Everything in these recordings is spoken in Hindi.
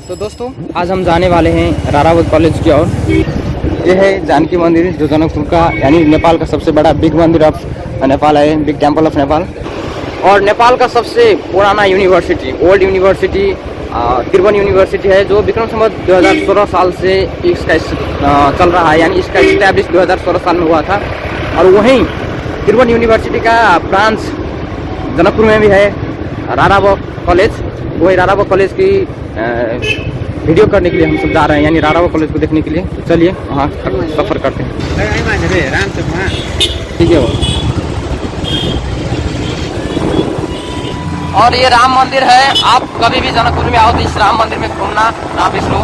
तो दोस्तों आज हम जाने वाले हैं रारावत कॉलेज की ओर। ये है जानकी मंदिर जो जनकपुर का यानी नेपाल का सबसे बड़ा बिग मंदिर ऑफ नेपाल है, बिग टेम्पल ऑफ नेपाल। और नेपाल का सबसे पुराना यूनिवर्सिटी, ओल्ड यूनिवर्सिटी त्रिभुवन यूनिवर्सिटी है, जो विक्रम संवत 2016 साल से इसका चल रहा है, यानी इसका इस्टेब्लिश 2016 साल में हुआ था। और वहीं त्रिभुवन यूनिवर्सिटी का ब्रांच जनकपुर में भी है, रारावत कॉलेज। वही रारावत कॉलेज की वीडियो करने के लिए हम सब जा रहे हैं, यानी रारावत कॉलेज को देखने के लिए। तो चलिए वहाँ सफ़र करते हैं। ठीक है। और ये राम मंदिर है, आप कभी भी जनकपुर में आओ तो इस राम मंदिर में घूमना ना बिसरो।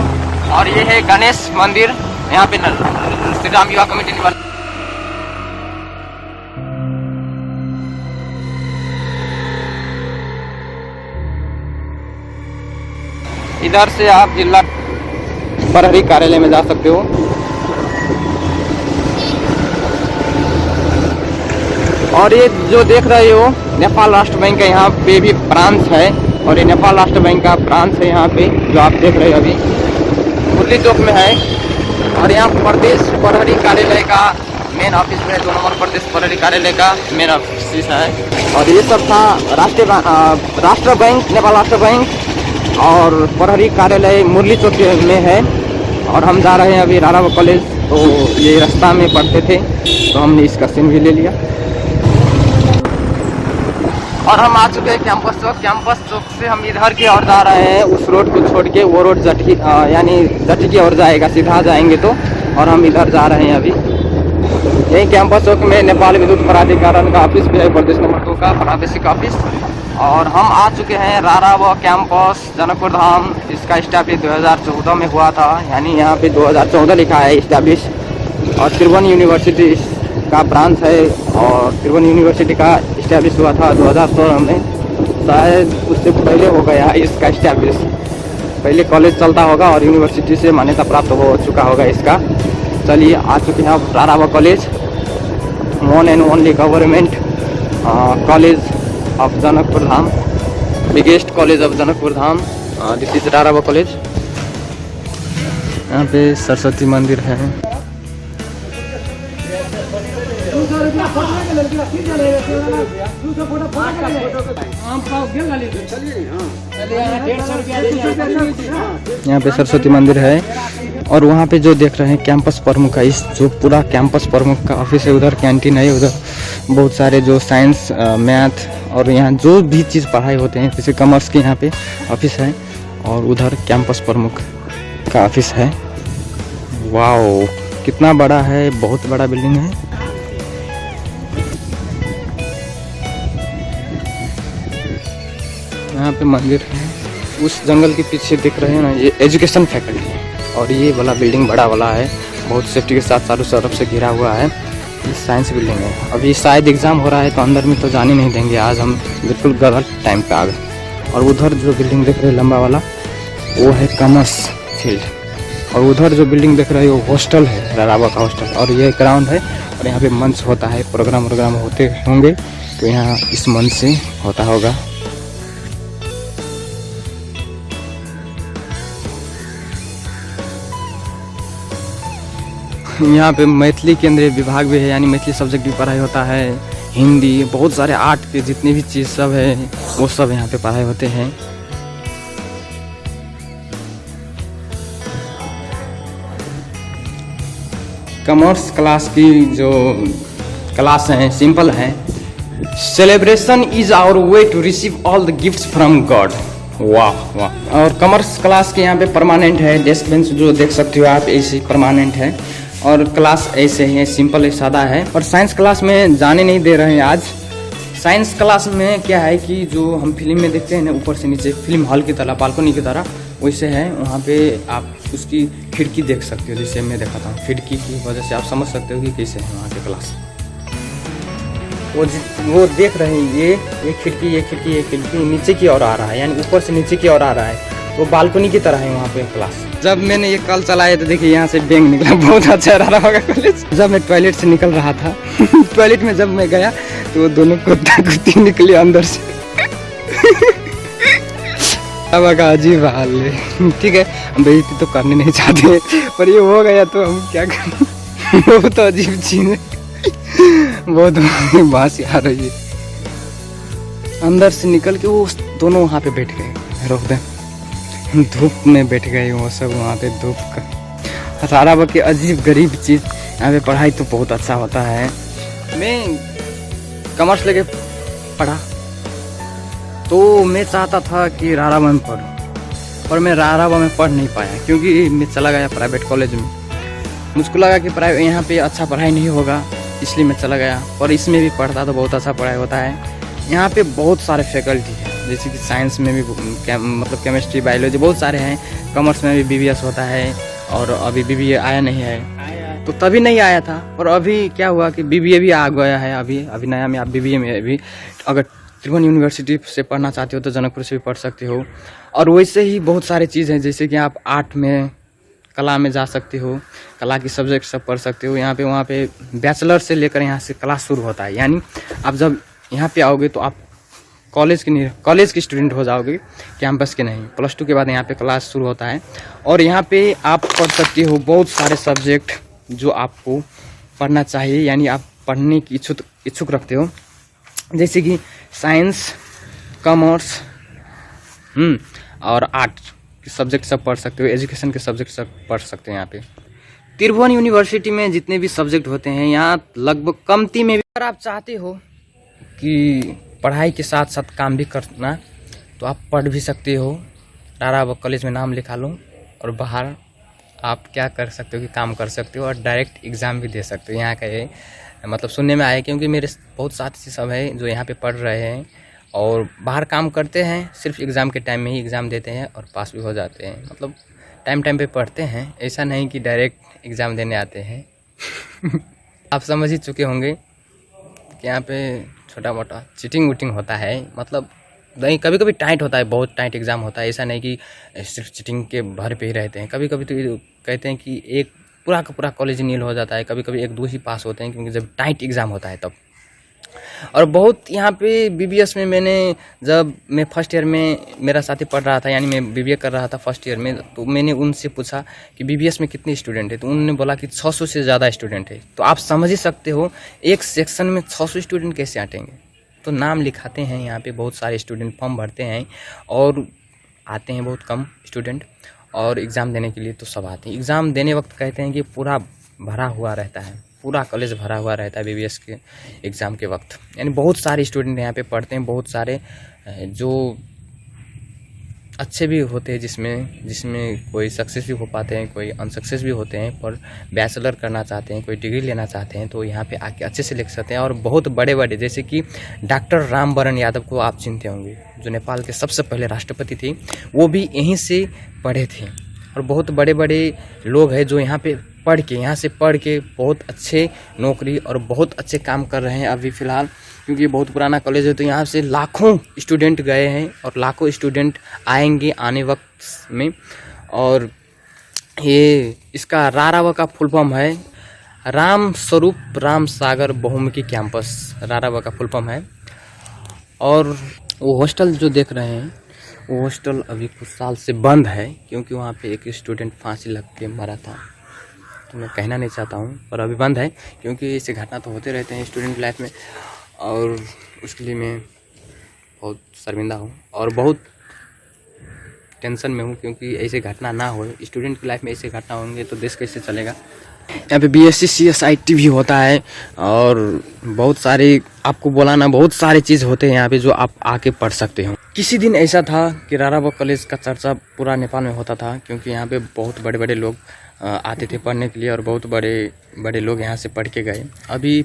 और ये है गणेश मंदिर, यहाँ पे श्री राम युवा कमेटी निवास। इधर से आप जिला प्रहरी कार्यालय में जा सकते हो। और ये जो देख रहे हो नेपाल राष्ट्र बैंक का यहाँ पे भी ब्रांच है, और ये नेपाल राष्ट्र बैंक का ब्रांच है यहाँ पे जो आप देख रहे हो अभी मुरली चौक में है। और यहाँ प्रदेश प्रहरी कार्यालय का मेन ऑफिस है, 2 नंबर प्रदेश प्रहरी कार्यालय का मेन ऑफिस है। और ये सब था राष्ट्र बैंक, नेपाल राष्ट्र बैंक और प्रहरी कार्यालय मुरली चौक में है। और हम जा रहे हैं अभी रारावत कॉलेज, तो ये रास्ता में पढ़ते थे तो हमने इसका सीन भी ले लिया। और हम आ चुके हैं कैंपस चौक। कैंपस चौक से हम इधर की ओर जा रहे हैं, उस रोड को छोड़ के। वो रोड जटकी यानी जटकी की ओर जाएगा, सीधा जाएंगे तो। और हम इधर जा रहे हैं अभी। यही कैंपस चौक में नेपाल विद्युत प्राधिकरण का ऑफिस भी है, प्रदेश नंबर 2 का प्रादेशिक ऑफिस। और हम आ चुके हैं रारावत कैंपस जनकपुर धाम। इसका इस्टेब्लिश 2014 में हुआ था, यानी यहाँ पे 2014 लिखा है इस्टेब्लिश। और त्रिभुवन यूनिवर्सिटी का ब्रांच है, और त्रिभुवन यूनिवर्सिटी का इस्टेब्लिश हुआ था 2016 में। शायद उससे पहले हो गया है इसका इस्टेब्लिश। पहले कॉलेज चलता होगा और यूनिवर्सिटी से मान्यता प्राप्त हो चुका होगा इसका। चलिए आ चुके हैं अब Rarawat college, one and only government college of Janakpur Dham, biggest college of Janakpur Dham. This is Rarawat college. यहाँ पे सरस्वती मंदिर है। यहाँ पे सरस्वती मंदिर है। और वहाँ पे जो देख रहे हैं कैंपस प्रमुख का, इस जो पूरा कैंपस प्रमुख का ऑफिस है। उधर कैंटीन है, उधर बहुत सारे जो साइंस, मैथ और यहाँ जो भी चीज़ पढ़ाई होते हैं, जैसे कॉमर्स के यहाँ पे ऑफिस है। और उधर कैंपस प्रमुख का ऑफिस है। वाओ कितना बड़ा है, बहुत बड़ा बिल्डिंग है। यहाँ पे मंदिर है। उस जंगल के पीछे दिख रहे हैं ना, ये एजुकेशन फैकल्टी है। और ये वाला बिल्डिंग बड़ा वाला है, बहुत सेफ्टी के साथ चारों तरफ से घिरा हुआ है। ये साइंस बिल्डिंग है। अभी शायद एग्ज़ाम हो रहा है तो अंदर में तो जाने नहीं देंगे। आज हम बिल्कुल गलत टाइम पे आ गए। और उधर जो बिल्डिंग देख रहे हैं लंबा वाला, वो है कॉमर्स फील्ड। और उधर जो बिल्डिंग देख रहे हो वो हॉस्टल है, रारावत का हॉस्टल। और ये ग्राउंड है, और यहाँ पे मंच होता है, प्रोग्राम होते होंगे तो यहाँ इस मंच से होता होगा। यहाँ पे मैथिली केंद्रीय विभाग भी है, यानी मैथिली सब्जेक्ट भी पढ़ाई होता है। हिंदी, बहुत सारे आर्ट के जितने भी चीज़ सब है वो सब यहाँ पे पढ़ाई होते हैं। कॉमर्स क्लास की जो क्लास हैं सिंपल हैं। Celebration is our way to receive all the gifts from God. वाह वाह। और कॉमर्स क्लास के यहाँ पे परमानेंट है, डेस्क बेंच जो देख सकते हो आप, ऐसे परमानेंट है। और क्लास ऐसे है, सिंपल है, सादा है। और साइंस क्लास में जाने नहीं दे रहे हैं आज। साइंस क्लास में क्या है कि जो हम फिल्म में देखते हैं ना, ऊपर से नीचे फिल्म हॉल की तरह, बालकनी की तरह, वैसे है। वहाँ पे आप उसकी खिड़की देख सकते हो, जैसे मैं दिखाता हूँ। खिड़की की वजह से आप समझ सकते हो कि कैसे है वहाँ की क्लास। वो देख रहे हैं, ये खिड़की नीचे की ओर आ रहा है, यानी ऊपर से नीचे की ओर आ रहा है। वो बालकनी की तरह है वहाँ पे क्लास। जब मैंने ये कल चलाया तो देखिए यहाँ से बैंग निकला, बहुत अच्छा रहा होगा कॉलेज। जब मैं टॉयलेट से निकल रहा था टॉयलेट में जब मैं गया तो वो दोनों कुत्ता कुत्ती निकले अंदर से अब का अजीब हाल है। ठीक है, हम बेइज्जती तो करने नहीं चाहते, पर ये हो गया तो हम क्या करें। वो तो अजीब चीज है, बहुत बात आ रही है। अंदर से निकल के वो दोनों वहाँ पे बैठ गए, रोक दे, धूप में बैठ गए वो सब वहाँ पे धूप का। सारा बाकी अजीब गरीब चीज़। यहाँ पे पढ़ाई तो बहुत अच्छा होता है। मैं कॉमर्स लेके पढ़ा तो मैं चाहता था कि रारावा में पढूं, पर मैं रारावा में पढ़ नहीं पाया क्योंकि मैं चला गया प्राइवेट कॉलेज में। मुझको लगा कि प्राइवेट यहाँ पे अच्छा पढ़ाई नहीं होगा, इसलिए मैं चला गया। और इसमें भी पढ़ता तो बहुत अच्छा पढ़ाई होता है। यहाँ पे बहुत सारे फैकल्टी है, जैसे कि साइंस में भी मतलब केमिस्ट्री, बायोलॉजी बहुत सारे हैं। कॉमर्स में भी बीबीएस होता है, और अभी बीबीए आया नहीं है, तो तभी नहीं आया था। और अभी क्या हुआ कि बीबीए भी आ गया है। अभी नया में आप बीबीए में अभी अगर त्रिभुवन यूनिवर्सिटी से पढ़ना चाहते हो तो जनकपुर से भी पढ़ सकते हो। और वैसे ही बहुत सारे चीज़ हैं, जैसे कि आप आर्ट में, कला में जा सकते हो, कला की सब्जेक्ट सब पढ़ सकते हो। यहाँ पे वहाँ पे बैचलर से लेकर यहाँ से क्लास शुरू होता है। यानी आप जब यहाँ पे आओगे तो आप कॉलेज की स्टूडेंट हो जाओगे, कैंपस के नहीं। +2 के बाद यहाँ पे क्लास शुरू होता है, और यहाँ पे आप पढ़ सकते हो बहुत सारे सब्जेक्ट जो आपको पढ़ना चाहिए, यानी आप पढ़ने की इच्छुक रखते हो, जैसे कि साइंस, कॉमर्स और आर्ट के सब्जेक्ट सब पढ़ सकते हो, एजुकेशन के सब्जेक्ट सब पढ़ सकते हो। यहाँ पे त्रिभुवन यूनिवर्सिटी में जितने भी सब्जेक्ट होते हैं, यहाँ लगभग कमती में भी अगर आप चाहते हो कि पढ़ाई के साथ साथ काम भी करना, तो आप पढ़ भी सकते हो। रारावा कॉलेज में नाम लिखा लो, और बाहर आप क्या कर सकते हो कि काम कर सकते हो, और डायरेक्ट एग्ज़ाम भी दे सकते हो। यहाँ का ये मतलब सुनने में आया, क्योंकि मेरे बहुत साथी सब है जो यहाँ पे पढ़ रहे हैं और बाहर काम करते हैं, सिर्फ एग्ज़ाम के टाइम में ही एग्ज़ाम देते हैं और पास भी हो जाते हैं। मतलब टाइम पे पढ़ते हैं, ऐसा नहीं कि डायरेक्ट एग्ज़ाम देने आते हैं। आप समझ ही चुके होंगे कि यहाँ पे छोटा मोटा चीटिंग वूटिंग होता है। मतलब नहीं, कभी कभी टाइट होता है, बहुत टाइट एग्ज़ाम होता है। ऐसा नहीं कि सिर्फ चीटिंग के भर पे ही रहते हैं। कभी कभी तो कहते हैं कि एक पूरा का पूरा कॉलेज नील हो जाता है, कभी कभी 1-2 ही पास होते हैं, क्योंकि जब टाइट एग्ज़ाम होता है तब। और बहुत यहाँ पे बीबीएस में जब मैं फर्स्ट ईयर में, मेरा साथी पढ़ रहा था, यानी मैं बीबीए कर रहा था फर्स्ट ईयर में, तो मैंने उनसे पूछा कि बीबीएस में कितने स्टूडेंट है, तो उन्होंने बोला कि 600 से ज़्यादा स्टूडेंट है। तो आप समझ ही सकते हो एक सेक्शन में 600 स्टूडेंट कैसे आटेंगे। तो नाम लिखाते हैं यहाँ पे, बहुत सारे स्टूडेंट फॉर्म भरते हैं और आते हैं बहुत कम स्टूडेंट, और एग्ज़ाम देने के लिए तो सब आते हैं। एग्ज़ाम देने वक्त कहते हैं कि पूरा भरा हुआ रहता है, पूरा कॉलेज भरा हुआ रहता है बीबीएस के एग्ज़ाम के वक्त। यानी बहुत सारे स्टूडेंट यहाँ पे पढ़ते हैं, बहुत सारे जो अच्छे भी होते हैं, जिसमें कोई सक्सेस भी हो पाते हैं, कोई अनसक्सेस भी होते हैं, पर बैचलर करना चाहते हैं, कोई डिग्री लेना चाहते हैं, तो यहाँ पे आके अच्छे से लिख सकते हैं। और बहुत बड़े बड़े, जैसे कि डॉक्टर रामवरण यादव को आप चिन्हते होंगे, जो नेपाल के सबसे पहले राष्ट्रपति थे, वो भी यहीं से पढ़े थे। और बहुत बड़े बड़े लोग हैं जो यहाँ से पढ़ के बहुत अच्छे नौकरी और बहुत अच्छे काम कर रहे हैं अभी फ़िलहाल, क्योंकि बहुत पुराना कॉलेज है। तो यहाँ से लाखों स्टूडेंट गए हैं और लाखों स्टूडेंट आएंगे आने वक्त में। और ये इसका रारावा का फुल फॉर्म है राम स्वरूप राम सागर बहुमुखी कैंपस, रारावा का फुल फॉर्म है। और वो हॉस्टल जो देख रहे हैं, वो हॉस्टल अभी कुछ साल से बंद है, क्योंकि वहाँ पे एक स्टूडेंट फांसी लग के मरा था। तो मैं कहना नहीं चाहता हूँ, पर अभी बंद है, क्योंकि ऐसे घटना तो होते रहते हैं स्टूडेंट लाइफ में, और उसके लिए मैं बहुत शर्मिंदा हूँ और बहुत टेंशन में हूँ, क्योंकि ऐसे घटना ना हो। स्टूडेंट की लाइफ में ऐसे घटना होंगे तो देश कैसे चलेगा। यहाँ पे बीएससी CSIT भी होता है, और बहुत सारे, आपको बोला ना, बहुत सारे चीज़ होते हैं यहाँ पे जो आप आके पढ़ सकते हो। किसी दिन ऐसा था कि रारावा कॉलेज का चर्चा पूरा नेपाल में होता था, क्योंकि यहाँ पे बहुत बड़े बड़े लोग आते थे पढ़ने के लिए, और बहुत बड़े बड़े लोग यहाँ से पढ़ के गए। अभी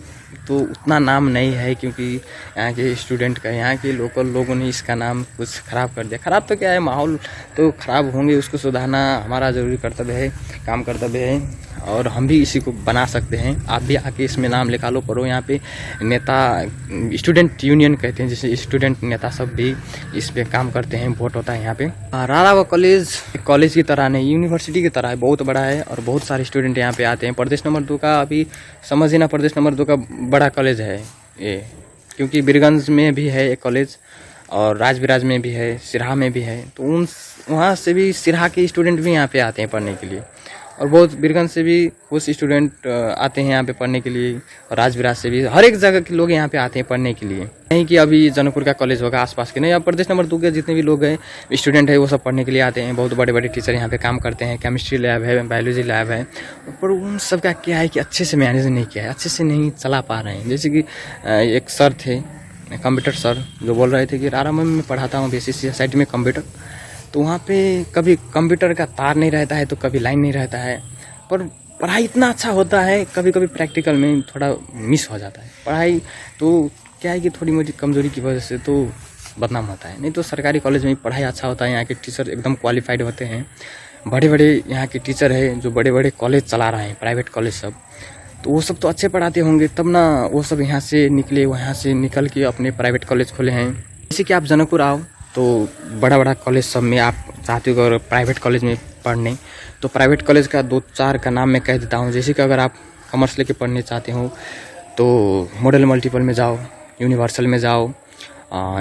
तो उतना नाम नहीं है, क्योंकि यहाँ के स्टूडेंट का, यहाँ के लोकल लोगों ने इसका नाम कुछ ख़राब कर दिया। ख़राब तो क्या है, माहौल तो ख़राब होंगे, उसको सुधारना हमारा ज़रूरी कर्तव्य है, काम कर्तव्य है, और हम भी इसी को बना सकते हैं। आप भी आके इसमें नाम लिखा लो, पढ़ो। यहाँ पे नेता, स्टूडेंट यूनियन कहते हैं, जैसे स्टूडेंट नेता सब भी इस पे काम करते हैं, वोट होता है यहाँ पे। रारावा कॉलेज की तरह नहीं, यूनिवर्सिटी की तरह है, बहुत बड़ा है, और बहुत सारे स्टूडेंट यहाँ पे आते हैं। प्रदेश नंबर 2 का, अभी समझिए ना, प्रदेश नंबर 2 का बड़ा कॉलेज है ये, क्योंकि बीरगंज में भी है एक कॉलेज, और राजविराज में भी है, सिरहा में भी है। तो वहाँ से भी सिरहा के स्टूडेंट भी यहाँ पे आते हैं पढ़ने के लिए, और बहुत बीरगंज से भी कुछ स्टूडेंट आते हैं यहाँ पे पढ़ने के लिए, और राजविराज से भी, हर एक जगह के लोग यहाँ पे आते हैं पढ़ने के लिए। नहीं कि अभी जनकपुर का कॉलेज होगा आसपास के, नहीं, अब प्रदेश नंबर 2 के जितने भी लोग हैं स्टूडेंट है वो सब पढ़ने के लिए आते हैं। बहुत बड़े बड़े टीचर यहाँ पे काम करते हैं, केमिस्ट्री लैब है, बायोलॉजी लैब है, पर उन सब का क्या है कि अच्छे से मैनेज नहीं किया है, अच्छे से नहीं चला पा रहे हैं। जैसे कि एक सर थे, कंप्यूटर सर, जो बोल रहे थे कि रारामम में पढ़ाता हूँ बेसिस साइट में कंप्यूटर, तो वहाँ पे कभी कंप्यूटर का तार नहीं रहता है तो कभी लाइन नहीं रहता है, पर पढ़ाई इतना अच्छा होता है, कभी कभी प्रैक्टिकल में थोड़ा मिस हो जाता है पढ़ाई। तो क्या है कि थोड़ी मोटी कमज़ोरी की वजह से तो बदनाम होता है। नहीं तो सरकारी कॉलेज में पढ़ाई अच्छा होता है, यहाँ के टीचर एकदम क्वालिफाइड होते हैं, बड़े बड़े यहाँ के टीचर हैं जो बड़े बड़े कॉलेज चला रहे हैं, प्राइवेट कॉलेज सब, तो वो सब तो अच्छे पढ़ाते होंगे, तब ना वो सब यहाँ से निकले, वहाँ से निकल के अपने प्राइवेट कॉलेज खोले हैं। जैसे कि आप जनकपुर आओ तो बड़ा बड़ा कॉलेज सब में आप चाहते हो अगर प्राइवेट कॉलेज में पढ़ने, तो प्राइवेट कॉलेज का 2-4 का नाम मैं कह देता हूँ। जैसे कि अगर आप कॉमर्स लेके पढ़ने चाहते हो तो मॉडल मल्टीपल में जाओ, यूनिवर्सल में जाओ,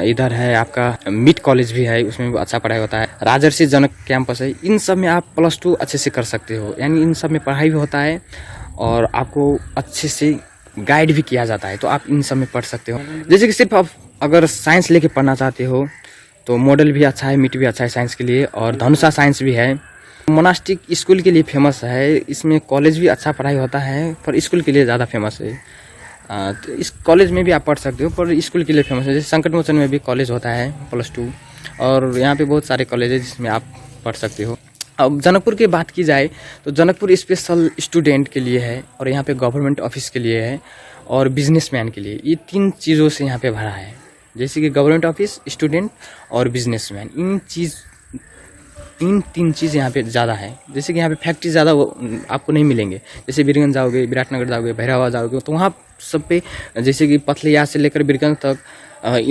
इधर है आपका मिड कॉलेज भी है, उसमें भी अच्छा पढ़ाई होता है, राजर्षि जनक कैंपस है, इन सब में आप +2 अच्छे से कर सकते हो। यानी इन सब में पढ़ाई भी होता है और आपको अच्छे से गाइड भी किया जाता है, तो आप इन सब में पढ़ सकते हो। जैसे कि सिर्फ आप अगर साइंस लेके पढ़ना चाहते हो तो मॉडल भी अच्छा है, मिट भी अच्छा है साइंस के लिए, और धनुषा साइंस भी है। मोनास्टिक स्कूल के लिए फेमस है, इसमें कॉलेज भी अच्छा पढ़ाई होता है पर स्कूल के लिए ज़्यादा फेमस है। तो इस कॉलेज में भी आप पढ़ सकते हो पर स्कूल के लिए फेमस है। जैसे संकट मोचन में भी कॉलेज होता है +2, और यहाँ पे बहुत सारे कॉलेज है जिसमें आप पढ़ सकते हो। अब जनकपुर की बात की जाए तो जनकपुर स्पेशल स्टूडेंट के लिए है, और यहाँ पे गवर्नमेंट ऑफिस के लिए है, और बिजनेसमैन के लिए, ये 3 चीज़ों से यहाँ पे भरा है। जैसे कि गवर्नमेंट ऑफिस, स्टूडेंट और बिजनेसमैन, इन 3 चीज़ यहाँ पे ज़्यादा है। जैसे कि यहाँ पे फैक्ट्री ज़्यादा आपको नहीं मिलेंगे। जैसे बीरगंज जाओगे, विराटनगर जाओगे, भैरवा जाओगे, तो वहाँ सब पे जैसे कि पथलिया से लेकर बीरगंज तक,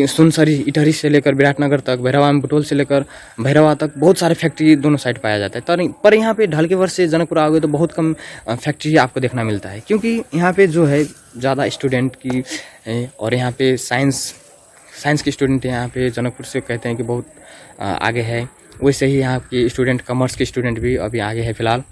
सुनसरी इटहरी से लेकर विराटनगर तक, भैरवा में बुटोल से लेकर भैरवा तक बहुत सारे फैक्ट्री दोनों साइड पाया जाता है। पर यहाँ पे ढलकेवर से जनकपुर आओगे तो बहुत कम फैक्ट्री आपको देखना मिलता है, क्योंकि यहाँ पे जो है ज़्यादा स्टूडेंट की, और यहाँ पे साइंस के स्टूडेंट यहाँ पे जनकपुर से कहते हैं कि बहुत आगे है। वैसे ही यहाँ के स्टूडेंट, कॉमर्स के स्टूडेंट भी अभी आगे है फिलहाल।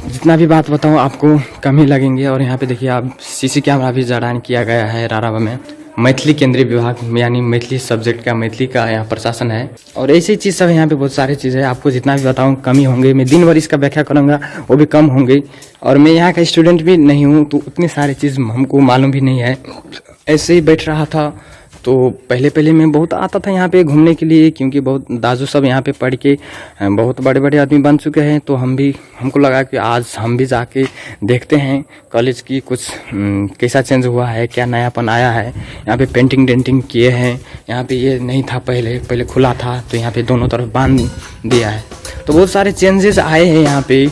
जितना भी बात बताऊँ आपको कम ही लगेंगे। और यहाँ पे देखिए आप CC कैमरा भी जड़ान किया गया है रारावा में, मैथिली केंद्रीय विभाग में, यानी मैथिली सब्जेक्ट का, मैथिली का यहाँ प्रशासन है। और ऐसी चीज़ सब यहाँ पे बहुत सारी चीज़ है, आपको जितना भी बताऊँ कम ही होंगे। मैं दिन भर इसका व्याख्या करूँगा वो भी कम होंगे, और मैं यहाँ का स्टूडेंट भी नहीं हूँ तो उतनी सारी चीज़ हमको मालूम भी नहीं है। ऐसे ही बैठ रहा था तो पहले मैं बहुत आता था यहाँ पे घूमने के लिए, क्योंकि बहुत दाजू सब यहाँ पे पढ़ के बहुत बड़े बड़े आदमी बन चुके हैं। तो हमको लगा कि आज हम भी जाके देखते हैं कॉलेज की कुछ कैसा चेंज हुआ है, क्या नयापन आया है। यहाँ पे पेंटिंग किए हैं, यहाँ पे ये नहीं था पहले खुला था, तो यहाँ पे दोनों तरफ बांध दिया है। तो बहुत सारे चेंजेस आए हैं यहाँ पे,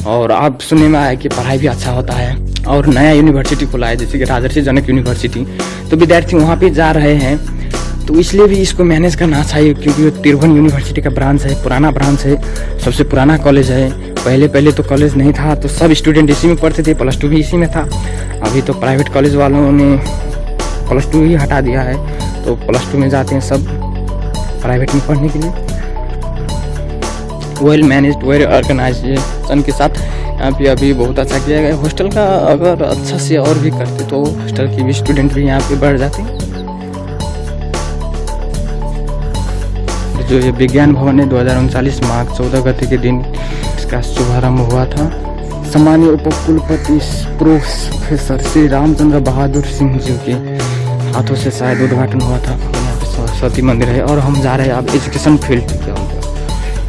और अब सुनने में आया कि पढ़ाई भी अच्छा होता है, और नया यूनिवर्सिटी खुला है जैसे कि राजर्षि जनक यूनिवर्सिटी, तो विद्यार्थी वहाँ पे जा रहे हैं। तो इसलिए भी इसको मैनेज करना चाहिए, क्योंकि वो तिरहुन यूनिवर्सिटी का ब्रांच है, पुराना ब्रांच है, सबसे पुराना कॉलेज है। पहले तो कॉलेज नहीं था, तो सब स्टूडेंट इसी में पढ़ते थे, +2 भी इसी में था। अभी तो प्राइवेट कॉलेज वालों ने +2 ही हटा दिया है, तो +2 में जाते हैं सब प्राइवेट में पढ़ने के लिए। वेल मैनेज्ड, वेल ऑर्गेनाइजेशन के साथ यहाँ पे अभी बहुत अच्छा किया गया। हॉस्टल का अगर अच्छा से और भी करते तो हॉस्टल की भी स्टूडेंट भी यहाँ पे बढ़ जाते। जो ये विज्ञान भवन है 2039 मार्च 14 गते के दिन इसका शुभारंभ हुआ था। सम्मानीय उपकुलपति प्रोफेसर श्री रामचंद्र बहादुर सिंह जी के हाथों से शायद उद्घाटन हुआ था। यहाँ पे सरस्वती मंदिर है, और हम जा रहे हैं अब एजुकेशन फील्ड की ओर,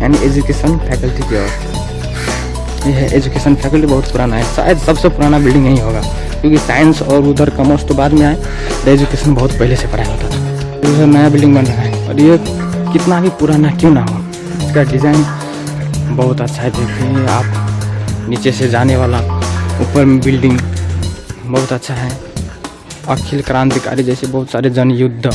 यानी एजुकेशन फैकल्टी की ओर। यह है एजुकेशन फैकल्टी, बहुत पुराना है, शायद सबसे पुराना बिल्डिंग यही होगा, क्योंकि साइंस और उधर कॉमर्स तो बाद में आए, तो एजुकेशन बहुत पहले से पढ़ाया होता था। इधर नया बिल्डिंग बन रहा है, और ये कितना भी पुराना क्यों ना हो, इसका डिज़ाइन बहुत अच्छा है। देखिए आप, नीचे से जाने वाला, ऊपर में बिल्डिंग बहुत अच्छा है। अखिल क्रांतिकारी जैसे बहुत सारे जनयुद्ध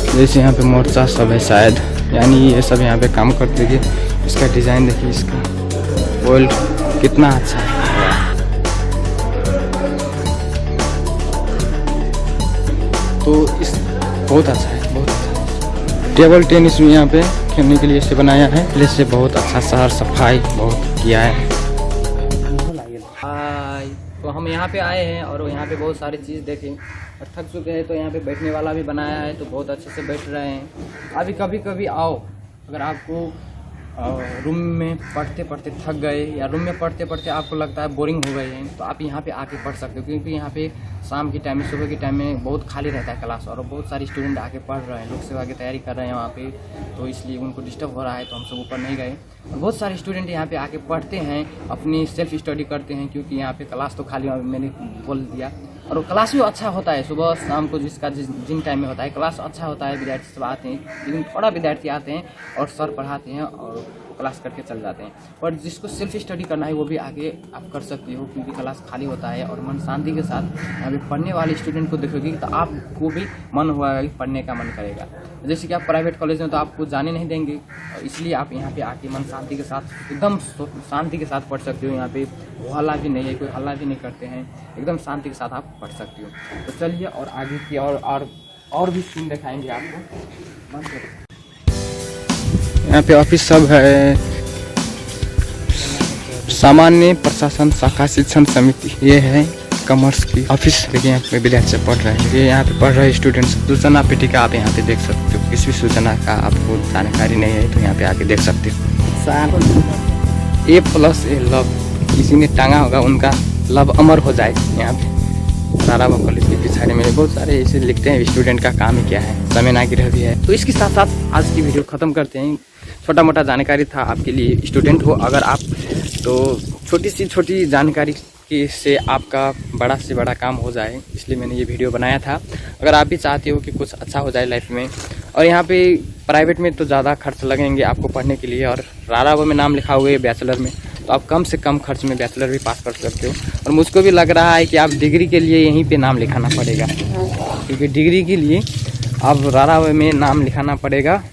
जैसे यहाँ पे मोर्चा सब है शायद, यानी ये सब यहाँ पे काम करते हैं। इसका डिज़ाइन देखिए, इसका वर्ल्ड कितना अच्छा है। तो इस बहुत अच्छा है, बहुत अच्छा है। टेबल टेनिस भी यहाँ पे खेलने के लिए से बनाया है। पहले से बहुत अच्छा शहर सफाई बहुत किया है। हाय, तो हम यहाँ पे आए हैं और यहाँ पे बहुत सारी चीज़ देखें और थक चुके हैं, तो यहाँ पे बैठने वाला भी बनाया है, तो बहुत अच्छे से बैठ रहे हैं। अभी कभी कभी आओ, अगर आपको रूम में पढ़ते पढ़ते थक गए या रूम में पढ़ते पढ़ते आपको लगता है बोरिंग हो गए हैं, तो आप यहाँ पे आके पढ़ सकते हो, क्योंकि यहाँ पे शाम के टाइम में सुबह के टाइम में बहुत खाली रहता है क्लास और बहुत सारे स्टूडेंट आके पढ़ रहे हैं, लोक सेवा की तैयारी कर रहे हैं वहाँ पे, तो इसलिए उनको डिस्टर्ब हो रहा है, तो हम सब ऊपर नहीं गए। और बहुत सारे स्टूडेंट यहाँ पे आके पढ़ते हैं, अपनी सेल्फ स्टडी करते हैं, क्योंकि यहाँ पे क्लास तो खाली मैंने बोल दिया, और क्लास भी अच्छा होता है सुबह शाम को जिन टाइम में होता है क्लास अच्छा होता है। विद्यार्थी सब आते हैं, लेकिन थोड़ा विद्यार्थी आते हैं और सर पढ़ाते हैं और क्लास करके चल जाते हैं। पर जिसको सेल्फ स्टडी करना है वो भी आगे आप कर सकते हो, क्योंकि क्लास खाली होता है और मन शांति के साथ अभी पढ़ने वाले स्टूडेंट को देखोगे तो आपको भी मन हुआ पढ़ने का मन करेगा। जैसे कि आप प्राइवेट कॉलेज में तो आपको जाने नहीं देंगे, इसलिए आप यहाँ पे आके मन शांति के साथ एकदम शांति के साथ पढ़ सकते हो। यहाँ पे हल्ला भी नहीं है, कोई हल्ला भी नहीं करते हैं, एकदम शांति के साथ आप पढ़ सकते हो। तो चलिए और आगे की और भी सीन दिखाएंगे आपको। यहाँ पे ऑफिस सब है, सामान्य प्रशासन शाखा शिक्षण समिति, ये है कॉमर्स की ऑफिस। देखिए यहाँ पे विद्यार्थी से पढ़ रहे हैं, ये यहाँ पे पढ़ रहे स्टूडेंट्स। सूचना पेटिका आप यहाँ पे देख सकते हो, किसी भी सूचना का आपको जानकारी नहीं है तो यहाँ पे आके देख सकते हो। A+A लव, किसी ने टांगा होगा उनका लव अमर हो जाए। यहाँ पे साराभाई कॉलेज के पिछाड़ी में बहुत सारे ऐसे लिखते हैं, स्टूडेंट का काम ही क्या है, समय ना गिरह भी है। तो इसके साथ साथ आज की वीडियो ख़त्म करते हैं। छोटा मोटा जानकारी था आपके लिए, स्टूडेंट हो अगर आप, तो छोटी जानकारी की से आपका बड़ा से बड़ा काम हो जाए, इसलिए मैंने ये वीडियो बनाया था। अगर आप भी चाहते हो कि कुछ अच्छा हो जाए लाइफ में, और यहाँ पे प्राइवेट में तो ज़्यादा खर्च लगेंगे आपको पढ़ने के लिए, और रारावा में नाम लिखा हुआ है बैचलर में, तो आप कम से कम खर्च में बैचलर भी पास कर सकते हो। और मुझको भी लग रहा है कि आप डिग्री के लिए यहीं पे नाम लिखाना पड़ेगा, क्योंकि डिग्री के लिए अब रारावा में नाम लिखाना पड़ेगा,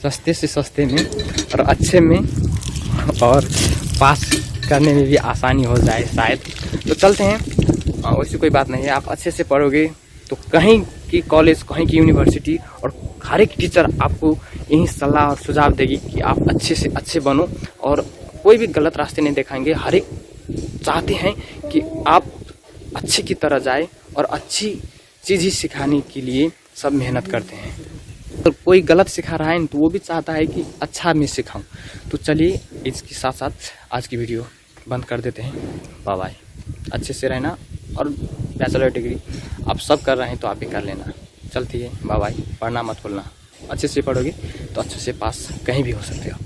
सस्ते से सस्ते में और अच्छे में, और पास करने में भी आसानी हो जाए शायद। तो चलते हैं, वैसी कोई बात नहीं है। आप अच्छे से पढ़ोगे तो कहीं की कॉलेज, कहीं की यूनिवर्सिटी और हर एक टीचर आपको यही सलाह और सुझाव देगी कि आप अच्छे से अच्छे बनो, और कोई भी गलत रास्ते नहीं दिखाएंगे। हर एक चाहते हैं कि आप अच्छे की तरह जाए, और अच्छी चीज़ ही सिखाने के लिए सब मेहनत करते हैं। तो कोई गलत सिखा रहा है तो वो भी चाहता है कि अच्छा मैं सिखाऊं। तो चलिए इसके साथ साथ आज की वीडियो बंद कर देते हैं। Bye bye. अच्छे से रहना, और बैचलर डिग्री आप सब कर रहे हैं तो आप भी कर लेना। चलती है, बाय बाय। पढ़ना मत भूलना, अच्छे से पढ़ोगे तो अच्छे से पास कहीं भी हो सकते हो।